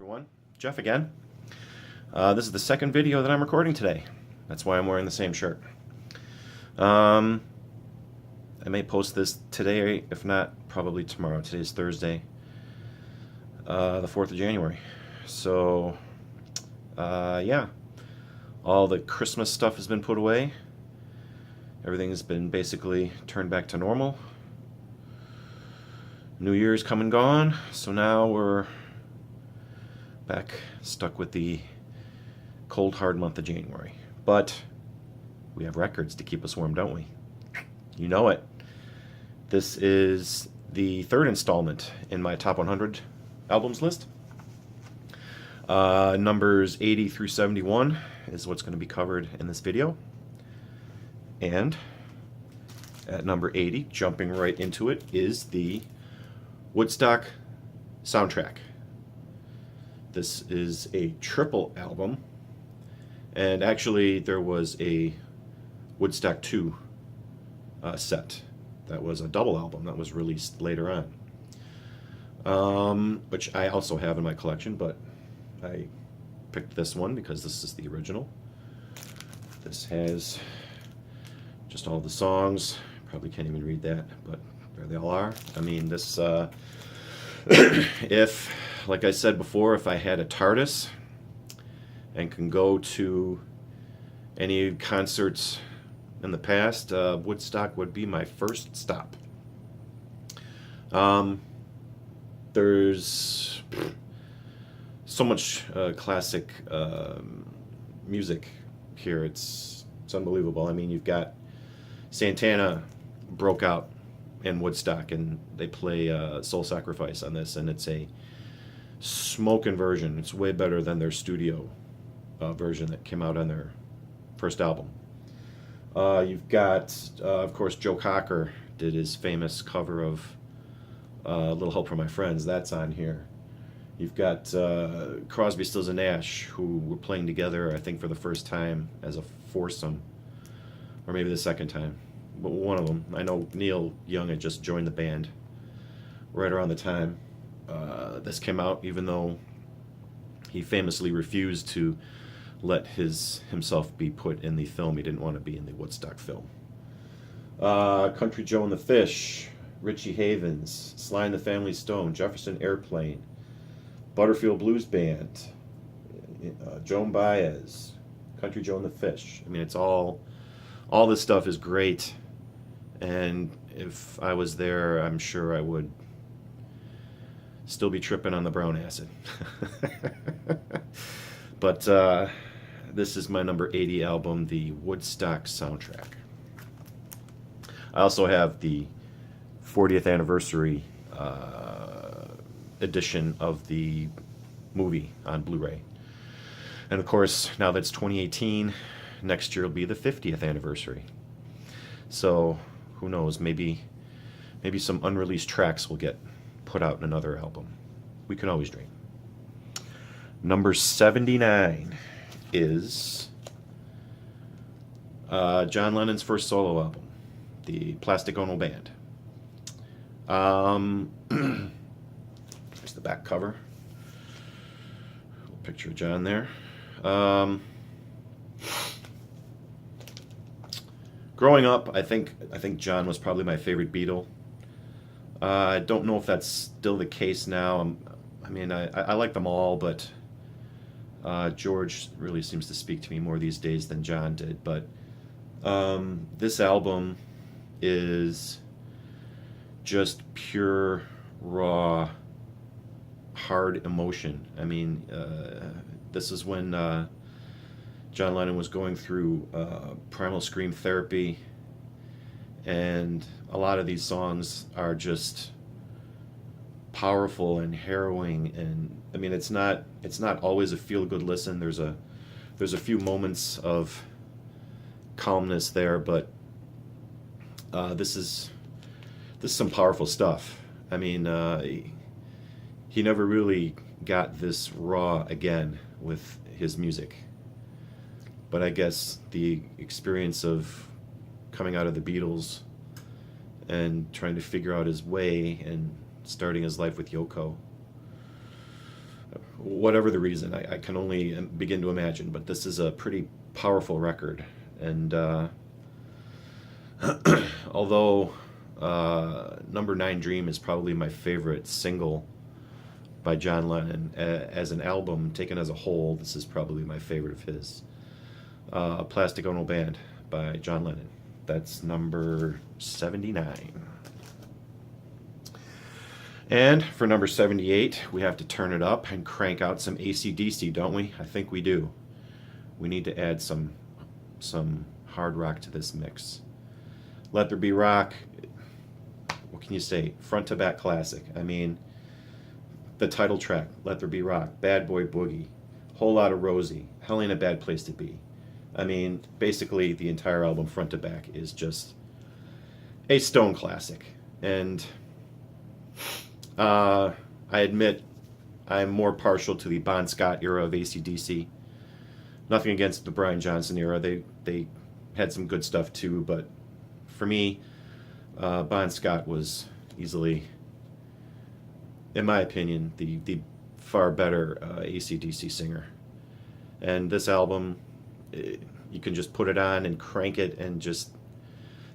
everyone. Jeff again. This is the second video that I'm recording today. That's why I'm wearing the same shirt. I may post this today, if not, probably tomorrow. Today's Thursday, the 4th of January. So, yeah. All the Christmas stuff has been put away. Everything has been basically turned back to normal. New Year's come and gone, so now we're back stuck with the cold, hard month of January. But we have records to keep us warm, don't we? You know it. This is the third installment in my top 100 albums list. Numbers 80 through 71 is what's going to be covered in this video. And at number 80, jumping right into it, is the Woodstock soundtrack. This is a triple album, and actually there was a Woodstock 2 set that was a double album that was released later on, which I also have in my collection, but I picked this one because this is the original. This has just all the songs. Probably can't even read that, but there they all are. I mean, this, if, like I said before, if I had a TARDIS and can go to any concerts in the past, Woodstock would be my first stop. There's so much classic music here. It's unbelievable. I mean, you've got Santana broke out in Woodstock, and they play Soul Sacrifice on this, and it's a smoking version. It's way better than their studio version that came out on their first album. You've got, of course, Joe Cocker did his famous cover of Little Help from My Friends. That's on here. You've got Crosby, Stills and Nash, who were playing together, I think, for the first time as a foursome, or maybe the second time. But one of them. I know Neil Young had just joined the band right around the time this came out, even though he famously refused to let himself be put in the film. He didn't want to be in the Woodstock film. Country Joe and the Fish, Richie Havens, Sly and the Family Stone, Jefferson Airplane, Butterfield Blues Band, Joan Baez, Country Joe and the Fish. I mean, it's all this stuff is great, and if I was there, I'm sure I would still be tripping on the brown acid. But this is my number 80 album, the Woodstock soundtrack. I also have the 40th anniversary edition of the movie on Blu-ray. And of course, now that's 2018, next year will be the 50th anniversary. So, who knows, maybe some unreleased tracks will get put out in another album. We can always dream. Number 79 is John Lennon's first solo album, the Plastic Ono Band. Here's the back cover. Little picture of John there. Growing up, I think John was probably my favorite Beatle. I don't know if that's still the case now. I mean, I like them all, but George really seems to speak to me more these days than John did. But this album is just pure, raw, hard emotion. I mean, this is when John Lennon was going through primal scream therapy, and a lot of these songs are just powerful and harrowing. And I mean, it's not always a feel-good listen. There's a few moments of calmness there, but this is some powerful stuff. I mean, he never really got this raw again with his music. But I guess the experience of coming out of the Beatles and trying to figure out his way and starting his life with Yoko, whatever the reason, I can only begin to imagine. But this is a pretty powerful record, and although Number 9 Dream is probably my favorite single by John Lennon, as an album taken as a whole, this is probably my favorite of his. Plastic Ono Band by John Lennon. That's number 79. And for number 78, we have to turn it up and crank out some AC/DC, don't we? I think we do. We need to add some hard rock to this mix. Let There Be Rock, what can you say? Front to back classic. I mean, the title track, Let There Be Rock, Bad Boy Boogie, Whole Lot of Rosie, Hell Ain't a Bad Place to Be. I mean, basically the entire album front to back is just a Stone classic. And I admit I'm more partial to the Bon Scott era of AC/DC. Nothing against the Brian Johnson era. They had some good stuff too, but for me, Bon Scott was easily, in my opinion, the far better AC/DC singer. And this album, you can just put it on and crank it and just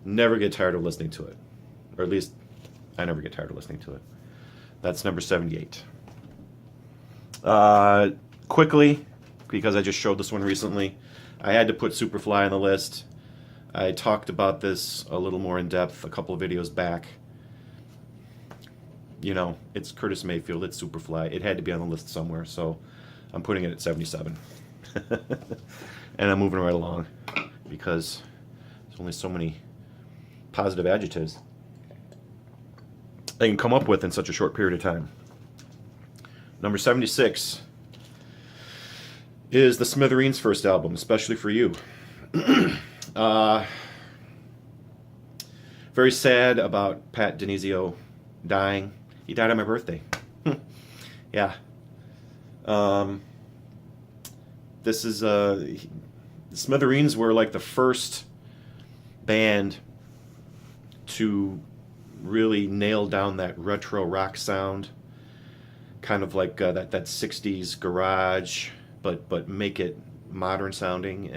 never get tired of listening to it. Or at least I never get tired of listening to it. That's number 78. Quickly, because I just showed this one recently, I had to put Superfly on the list. I talked about this a little more in depth a couple of videos back. You know, it's Curtis Mayfield, it's Superfly. It had to be on the list somewhere, so I'm putting it at 77. And I'm moving right along because there's only so many positive adjectives I can come up with in such a short period of time. Number 76 is the Smithereens' first album, Especially for You. Very sad about Pat DiNizio dying. He died on my birthday. Yeah. This is the Smithereens were like the first band to really nail down that retro rock sound, kind of like that 60s garage, but make it modern sounding.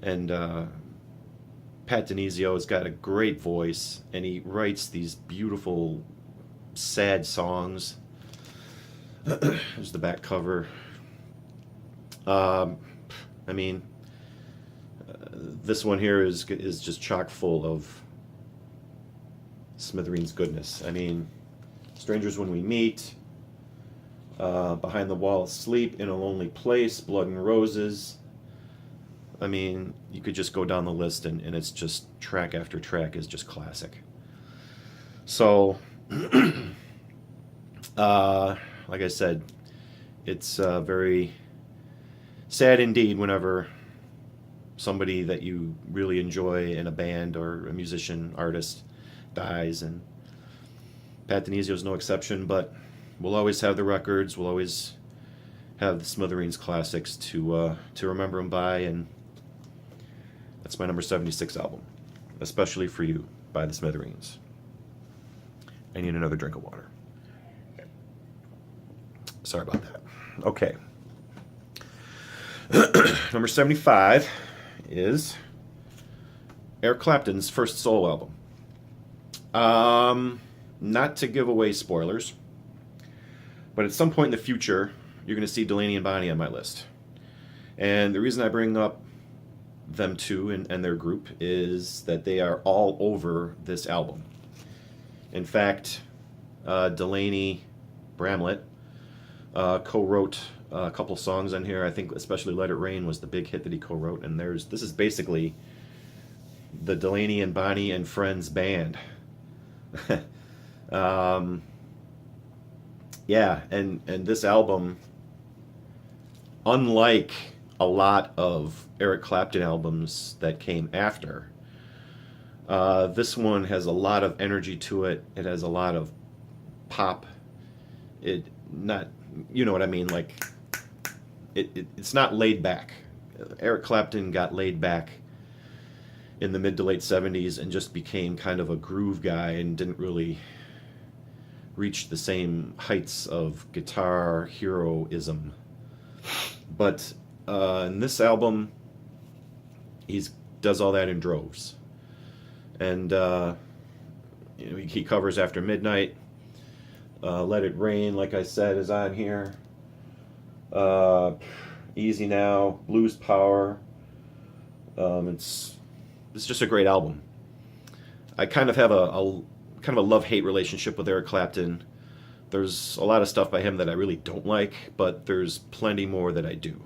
And Pat DiNizio has got a great voice, and he writes these beautiful, sad songs. There's the back cover. I mean, this one here is just chock full of Smithereens goodness. I mean, Strangers When We Meet, Behind the Wall of Sleep, In a Lonely Place, Blood and Roses. I mean, you could just go down the list, and it's just track after track is just classic. So, like I said, it's very sad indeed whenever somebody that you really enjoy in a band or a musician, artist, dies, and Pat DiNizio is no exception, but we'll always have the records, we'll always have the Smithereens classics to remember them by, and that's my number 76 album, Especially for You by the Smithereens. I need another drink of water. Sorry about that. Okay. Number 75 is Eric Clapton's first solo album. Not to give away spoilers, but at some point in the future, you're going to see Delaney and Bonnie on my list. And the reason I bring up them two and their group is that they are all over this album. In fact, Delaney Bramlett co-wrote a couple songs on here. I think especially Let It Rain was the big hit that he co-wrote. And this is basically the Delaney and Bonnie and Friends band. Yeah, and this album, unlike a lot of Eric Clapton albums that came after, this one has a lot of energy to it. It has a lot of pop. You know what I mean? Like, it's not laid back. Eric Clapton got laid back in the mid to late 70s and just became kind of a groove guy and didn't really reach the same heights of guitar heroism. But in this album, he does all that in droves. And he covers After Midnight. Let It Rain, like I said, is on here. Easy Now, Blues Power. It's just a great album. I kind of have a love-hate relationship with Eric Clapton. There's a lot of stuff by him that I really don't like, but there's plenty more that I do.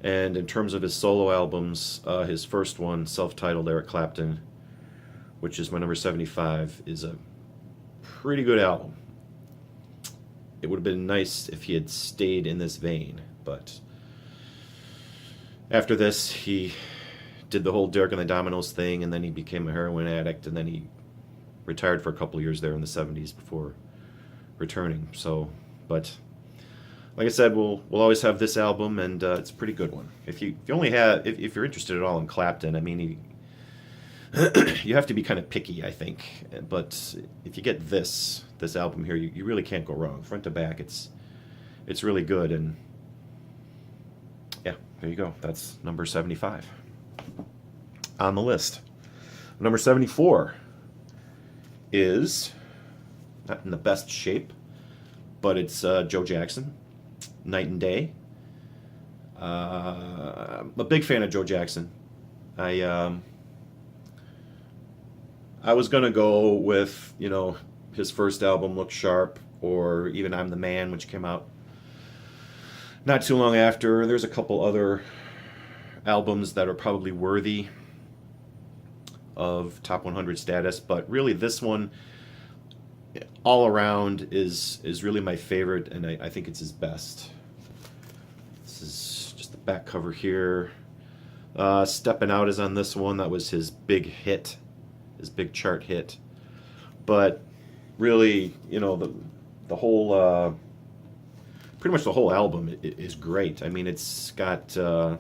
And in terms of his solo albums, his first one, self-titled Eric Clapton, which is my number 75, is a pretty good album. It would have been nice if he had stayed in this vein, but after this, he did the whole Derek and the Dominoes thing, and then he became a heroin addict, and then he retired for a couple of years there in the 70s before returning. So, but like I said, we'll always have this album, and it's a pretty good one. If you're interested at all in Clapton, I mean, you have to be kind of picky, I think. But if you get this album here, you really can't go wrong. Front to back, it's really good. And yeah, there you go. That's number 75 on the list. Number 74 is not in the best shape, but it's Joe Jackson, Night and Day. I'm a big fan of Joe Jackson. I was gonna go with, his first album, Look Sharp, or even I'm the Man, which came out not too long after. There's a couple other albums that are probably worthy of top 100 status, but really this one, all around, is really my favorite, and I think it's his best. This is just the back cover here. Steppin' Out is on this one. That was his big hit, his big chart hit. But really, the whole, pretty much the whole album is great. I mean, it's got, I'm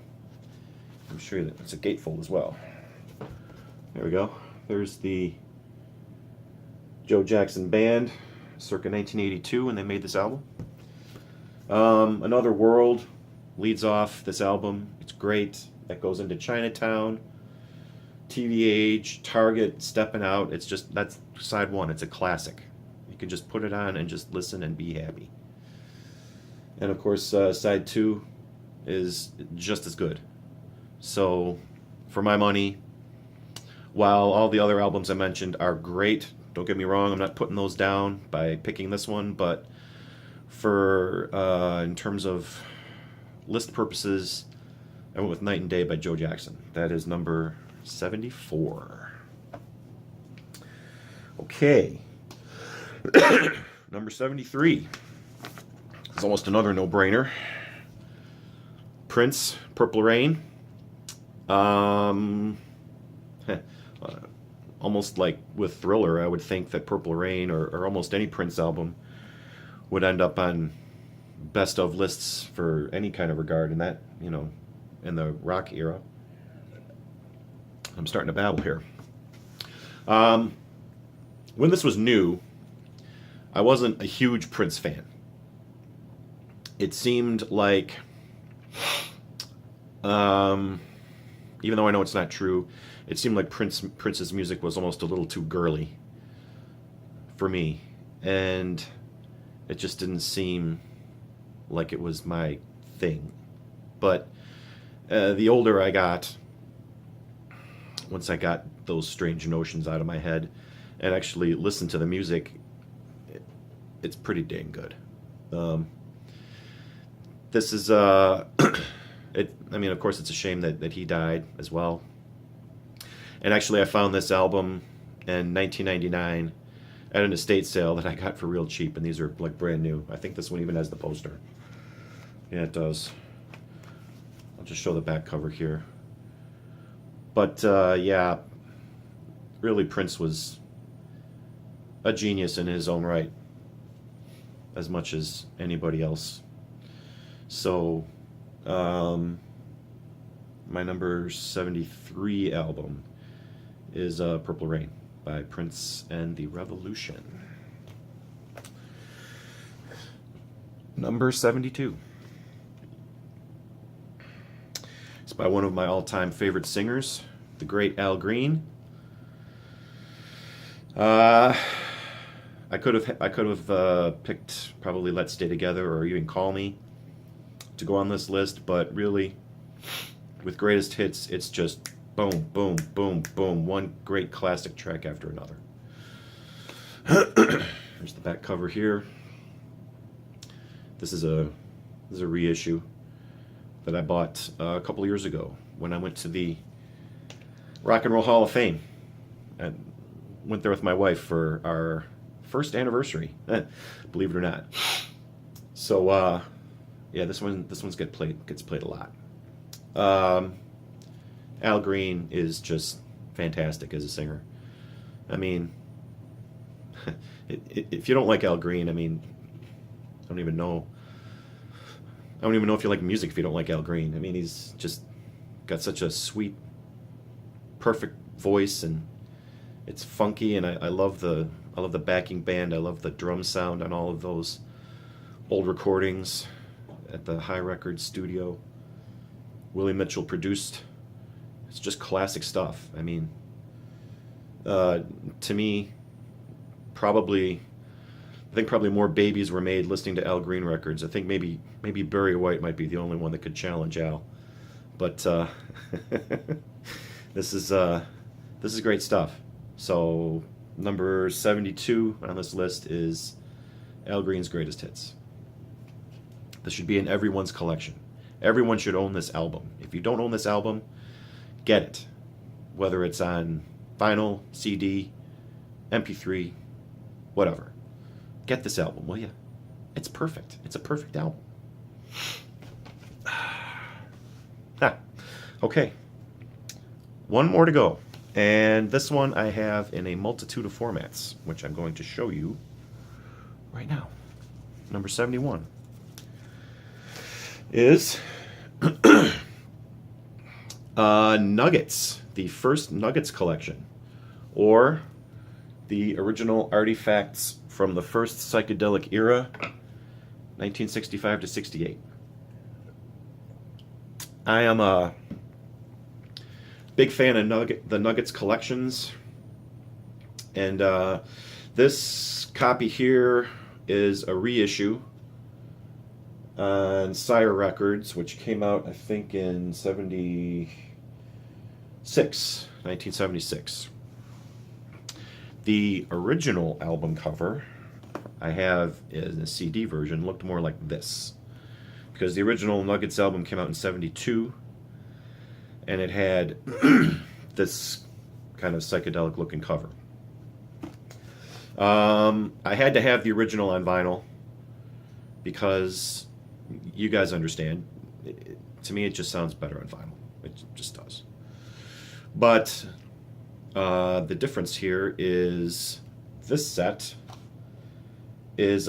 sure that it's a gatefold as well. There we go. There's the Joe Jackson Band, circa 1982, when they made this album. Another World leads off this album. It's great. That goes into Chinatown, TV Age, Target, Steppin' Out. That's side one. It's a classic. You can just put it on and just listen and be happy. And of course, side two is just as good. So, for my money, while all the other albums I mentioned are great, don't get me wrong, I'm not putting those down by picking this one, but for in terms of list purposes, I went with Night and Day by Joe Jackson. That is number 74. Okay. Number 73 is almost another no-brainer. Prince, Purple Rain. Almost like with Thriller, I would think that Purple Rain or almost any Prince album would end up on best of lists for any kind of regard in that, in the rock era. I'm starting to babble here. When this was new, I wasn't a huge Prince fan. It seemed like, even though I know it's not true, it seemed like Prince's music was almost a little too girly for me, and it just didn't seem like it was my thing. But the older I got, once I got those strange notions out of my head and actually listened to the music, it's pretty dang good. This is of course, it's a shame that he died as well. And actually, I found this album in 1999 at an estate sale that I got for real cheap, and these are like brand new. I think this one even has the poster. Yeah, it does. I'll just show the back cover here. But yeah, really, Prince was a genius in his own right, as much as anybody else. So, my number 73 album is Purple Rain by Prince and the Revolution. Number 72. It's by one of my all-time favorite singers, the great Al Green. I could have picked probably Let's Stay Together or even Call Me to go on this list, but really, with greatest hits, it's just boom, boom, boom, boom, one great classic track after another. There's the back cover here. This is a reissue that I bought a couple years ago when I went to the Rock and Roll Hall of Fame. I went there with my wife for our first anniversary, believe it or not. So yeah, this one's gets played a lot. Al Green is just fantastic as a singer. I mean, if you don't like Al Green, I mean, I don't even know if you like music if you don't like Al Green. I mean, he's just got such a sweet, perfect voice, and it's funky, and I love the backing band. I love the drum sound on all of those old recordings at the High Records studio. Willie Mitchell produced. It's just classic stuff. I mean, to me, I think probably more babies were made listening to Al Green records. I think maybe Barry White might be the only one that could challenge Al. But this is great stuff. So number 72 on this list is Al Green's greatest hits. This should be in everyone's collection. Everyone should own this album. If you don't own this album, get it. Whether it's on vinyl, CD, MP3, whatever. Get this album, will you? It's perfect. It's a perfect album. Okay. One more to go. And this one I have in a multitude of formats, which I'm going to show you right now. Number 71 is Nuggets, the first Nuggets collection, or the original artifacts from the first psychedelic era, 1965 to 68. I am a big fan of the Nuggets collections, and this copy here is a reissue on Sire Records, which came out, I think, in 1976. The original album cover I have in a CD version looked more like this, because the original Nuggets album came out in 72, and it had this kind of psychedelic looking cover. I had to have the original on vinyl because you guys understand, to me it just sounds better on vinyl. It just does. But the difference here is this set is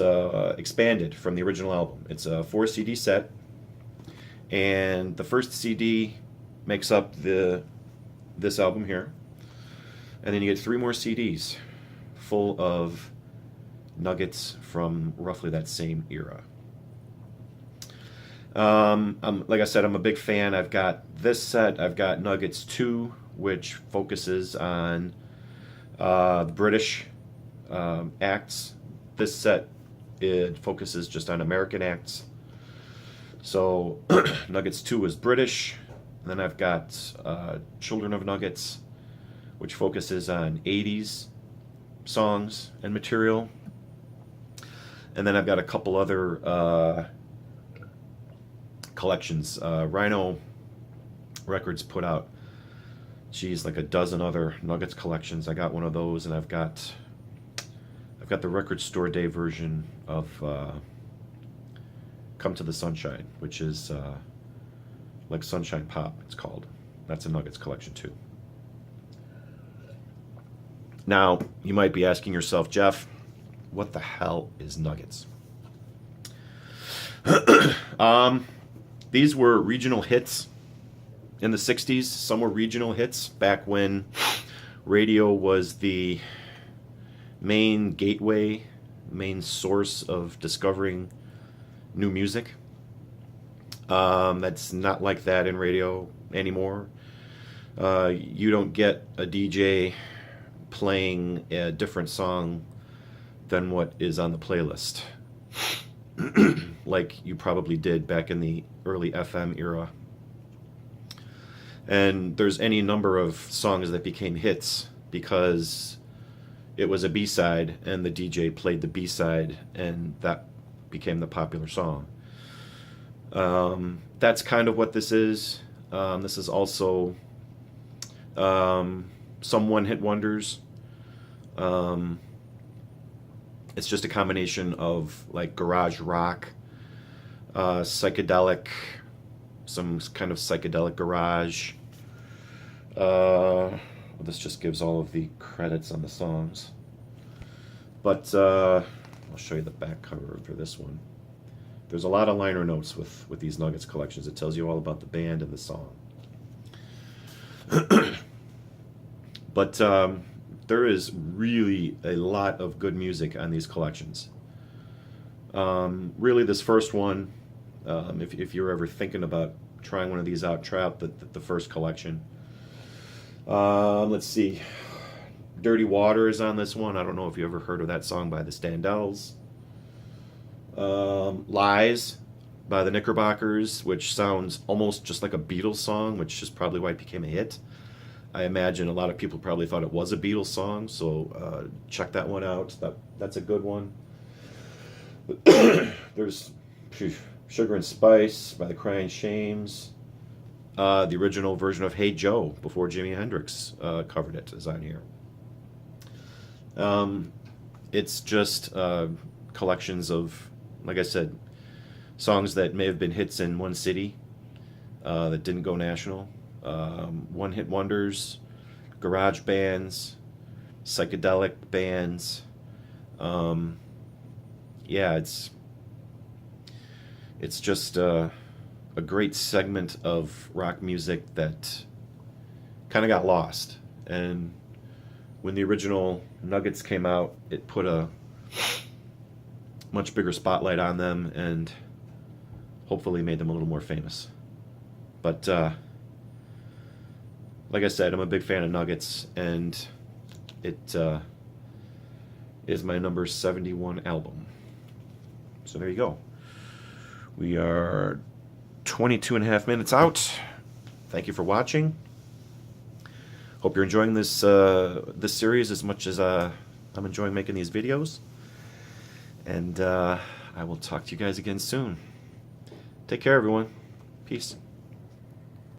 expanded from the original album. It's a 4 CD set, and the first CD makes up this album here, and then you get 3 more CDs full of nuggets from roughly that same era. Like I said, I'm a big fan. I've got this set. I've got Nuggets 2, which focuses on the British acts. This set, it focuses just on American acts. So Nuggets 2 is British. And then I've got Children of Nuggets, which focuses on 80s songs and material. And then I've got a couple other collections. Rhino Records put out, like a dozen other Nuggets collections. I got one of those, and I've got the Record Store Day version of Come to the Sunshine, which is like Sunshine Pop, it's called. That's a Nuggets collection too. Now, you might be asking yourself, Jeff, what the hell is Nuggets? These were regional hits in the 60s. Some were regional hits back when radio was the main gateway, main source of discovering new music. That's not like that in radio anymore. You don't get a DJ playing a different song than what is on the playlist, like you probably did back in the early FM era. And there's any number of songs that became hits because it was a B-side and the DJ played the B-side and that became the popular song. That's kind of what this is. This is also some one-hit wonders. It's just a combination of like garage rock, psychedelic, some kind of psychedelic garage. This just gives all of the credits on the songs. But I'll show you the back cover for this one. There's a lot of liner notes with these Nuggets collections. It tells you all about the band and the song. But there is really a lot of good music on these collections. Really, this first one, if you're ever thinking about trying one of these out, try out the first collection. Let's see. Dirty Water is on this one. I don't know if you ever heard of that song by the Standells. Lies by the Knickerbockers, which sounds almost just like a Beatles song, which is probably why it became a hit. I imagine a lot of people probably thought it was a Beatles song, so check that one out. That's a good one. There's Sugar and Spice by the Crying Shames. The original version of Hey Joe before Jimi Hendrix covered it is on here. It's just collections of, like I said, songs that may have been hits in one city that didn't go national. One-hit wonders, garage bands, psychedelic bands. Yeah, it's just a great segment of rock music that kind of got lost. And when the original Nuggets came out, it put a much bigger spotlight on them and hopefully made them a little more famous. But like I said, I'm a big fan of Nuggets, and it is my number 71 album. So there you go. We are 22 and a half minutes out. Thank you for watching. Hope you're enjoying this this series as much as I'm enjoying making these videos. And I will talk to you guys again soon. Take care, everyone. Peace.